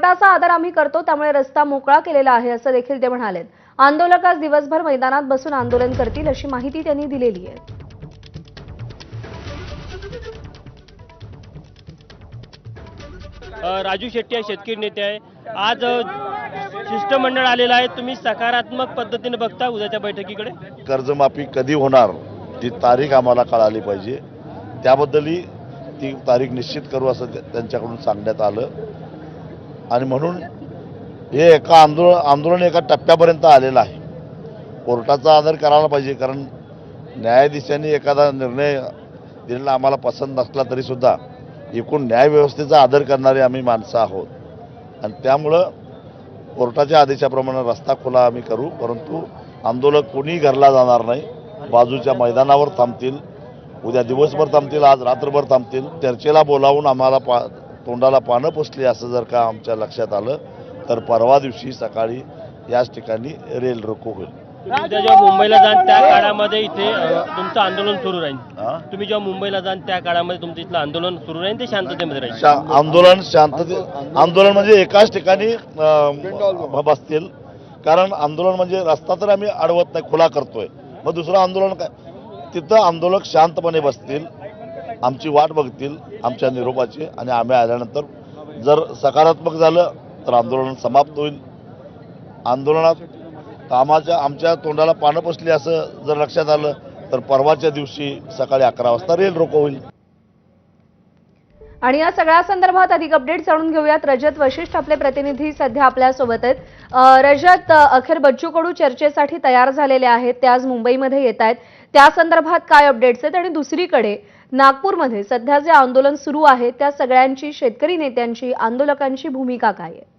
कोर्टाचा आदर आम्ही करतो, त्यामुळे रस्ता मोकळा केलेला आहे असं देखील ते म्हणाले। आंदोलक आज दिवसभर मैदानात बसून आंदोलन करतील अशी माहिती त्यांनी दिलेली आहे। राजू शेट्टी शेतकरी नेते आहे। आज शिष्टमंडळ आलेलं आहे। तुम्ही सकारात्मक पद्धतीने बघता उद्याच्या बैठकीकडे? कर्जमाफी कधी होणार ती तारीख आम्हाला कळाली पाहिजे, त्याबद्दलही ती तारीख निश्चित करू असं त्यांच्याकडून सांगण्यात आलं। आणि म्हणून हे एका आंदोलन एका टप्प्यापर्यंत आलेलं आहे। कोर्टाचा आदर करायला पाहिजे, कारण न्यायाधीशांनी एखादा निर्णय दिलेला आम्हाला पसंत नसला तरी सुद्धा एकूण न्यायव्यवस्थेचा आदर करणारे आम्ही माणसं आहोत, आणि त्यामुळं कोर्टाच्या आदेशाप्रमाणे रस्ता खुला आम्ही करू। परंतु आंदोलक कोणी घरला जाणार नाही, बाजूच्या मैदानावर थांबतील, उद्या दिवसभर थांबतील, आज रात्रभर थांबतील। चर्चेला बोलावून आम्हाला तोंडाला पानं पुसली असं जर का आमच्या लक्षात आलं तर परवा दिवशी सकाळी याच ठिकाणी रेल रोको होईल। उद्या जेव्हा मुंबईला जाण त्या काळामध्ये इथे तुमचं आंदोलन सुरू राहील। तुम्ही जेव्हा मुंबईला जाण त्या काळामध्ये तुमचं इथलं आंदोलन सुरू राहील, ते शांततेमध्ये राहील? आंदोलन म्हणजे एकाच ठिकाणी बसतील, कारण आंदोलन म्हणजे रस्ता तर आम्ही अडवत नाही, खुला करतोय, मग दुसरं आंदोलन काय? तिथं आंदोलक शांतपणे बसतील, आमची वाट बघतील आमच्या निरोपाची, आणि आम्ही आल्यानंतर जर सकारात्मक झालं तर आंदोलन समाप्त होईल। आंदोलनात आमच्या तोंडाला पानं पुसली असं जर लक्षात आलं तर परवाच्या दिवशी सकाळी 11 वाजता रेल रोको होईल। आणि या सगळ्या संदर्भात अधिक अपडेट जाणून घेऊयात। रजत वशिष्ठ आपले प्रतिनिधी सध्या आपल्या सोबत आहेत। रजत, अखेर बच्चू कडू चर्चेसाठी तयार झालेले आहेत, ते आज मुंबईमध्ये येत आहेत, त्या संदर्भात काय अपडेट्स आहेत? आणि दुसरीकडे नागपूरमध्ये सध्या जे आंदोलन सुरू आहे त्या सगळ्यांची, शेतकरी नेत्यांची, आंदोलकांची भूमिका काय आहे?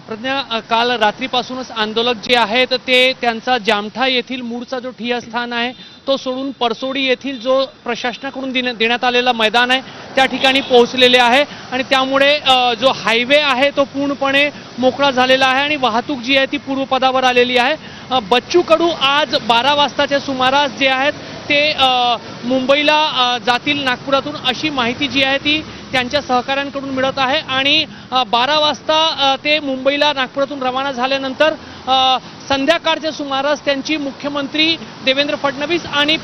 प्रज्ञा, काल रात्रीपासूनच आंदोलक जे आहेत ते त्यांचा जामठा येथील मूळचा जो ठिय्यास्थान आहे तो सोडून परसोडी येथील जो प्रशासनाकडून देण्यात आलेला मैदान आहे त्या ठिकाणी पोहोचलेले आहे। आणि त्यामुळे जो हायवे आहे तो पूर्णपणे मोकळा झालेला आहे आणि वाहतूक जी आहे ती पूर्वपदावर आलेली आहे। बच्चू कडू आज 12 वाजताच्या सुमारास जे आहेत ते मुंबईला जातील नागपुरातून, अशी माहिती जी आहे ती त्यांच्या सहकाऱ्यांकडून मिळत आहे। आणि 12 वाजता ते मुंबईला नागपुरातून रवाना झाल्यानंतर संध्याकाळच्या सुमारास त्यांची मुख्यमंत्री देवेंद्र फडणवीस आणि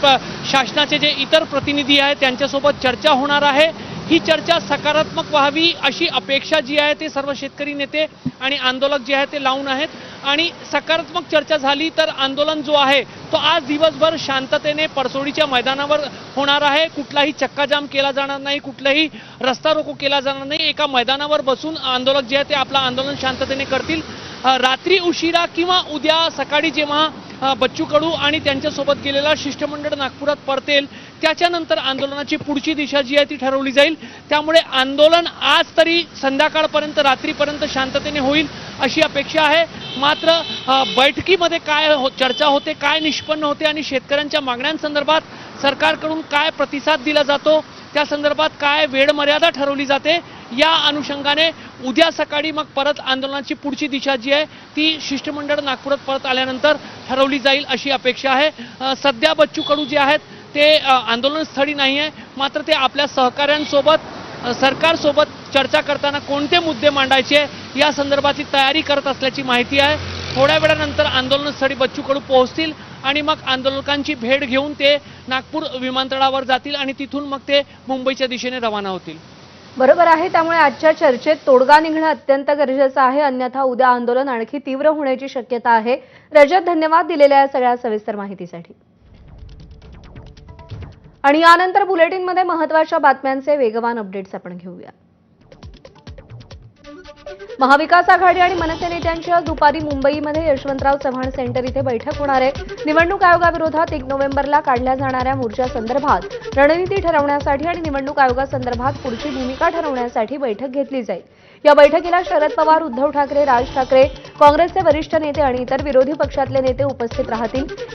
शासनाचे जे इतर प्रतिनिधी आहेत त्यांच्यासोबत चर्चा होणार आहे। ही चर्चा सकारात्मक व्हावी अशी अपेक्षा जी आहे ते सर्व शेतकरी नेते आणि आंदोलक जे आहेत ते लावून आहेत। आणि सकारात्मक चर्चा झाली तर आंदोलन जो आहे तो आज दिवसभर शांततेने परसोडीच्या मैदानावर होणार आहे। कुठलाही चक्काजाम केला जाणार नाही, कुठलाही रस्ता रोको केला जाणार नाही। एका मैदानावर बसून आंदोलक जे आहे ते आपलं आंदोलन शांततेने करतील। रात्री उशिरा किंवा उद्या सकाळी जेव्हा बच्चू कडू आणि त्यांच्यासोबत गेलेला शिष्टमंडळ नागपुरात परतेल त्याच्यानंतर आंदोलनाची पुढची दिशा जी आहे ती ठरवली जाईल। त्यामुळे आंदोलन आज तरी संध्याकाळपर्यंत, रात्रीपर्यंत शांततेने होईल अशी अपेक्षा आहे। मात्र बैठकीमध्ये काय चर्चा होते, काय निष्पन्न होते आणि शेतकऱ्यांच्या मागण्यांसंदर्भात सरकारकडून काय प्रतिसाद दिला जातो, त्या संदर्भात काय वेळ मर्यादा ठरवली जाते, या अनुषंगाने उद्या सकाळी मग परत आंदोलनाची पुढची दिशा जी आहे ती शिष्टमंडळ नागपुरात परत आल्यानंतर ठरवली जाईल अशी अपेक्षा आहे। सध्या बच्चू कडू जे आहेत ते आंदोलनस्थळी नाही आहे, मात्र ते आपल्या सहकाऱ्यांसोबत, सरकारसोबत चर्चा करताना कोणते मुद्दे मांडायचे या संदर्भातली तयारी करत असल्याची माहिती आहे। थोड्या वेळानंतर आंदोलनस्थळी बच्चू कडू पोहोचतील आणि मग आंदोलकांची भेट घेऊन ते नागपूर विमानतळावर जातील आणि तिथून मग ते मुंबईच्या दिशेने रवाना होतील। बरोबर आहे, त्यामुळे आजच्या चर्चेत तोडगा निघणं अत्यंत गरजेचं आहे, अन्यथा उद्या आंदोलन आणखी तीव्र होण्याची शक्यता आहे। रजत, धन्यवाद दिलेल्या या सगळ्या सविस्तर माहितीसाठी। आणि यानंतर बुलेटिनमध्ये महत्त्वाच्या बातम्यांचे वेगवान अपडेट्स आपण घेऊया। महाविकास आघाडी आणि मनसे नेत्यांची आज दुपारी मुंबईमध्ये यशवंतराव चव्हाण सेंटर इथे बैठक होणार आहे। निवडणूक आयोगाविरोधात 1 नोव्हेंबरला काढल्या जाणाऱ्या मोर्चासंदर्भात रणनीती ठरवण्यासाठी आणि निवडणूक आयोगासंदर्भात पुढची भूमिका ठरवण्यासाठी बैठक घेतली जाईल। या बैठकीला शरद पवार, उद्धव ठाकरे, राज ठाकरे, काँग्रेसचे वरिष्ठ नेते आणि इतर विरोधी पक्षातले नेते उपस्थित राहतील।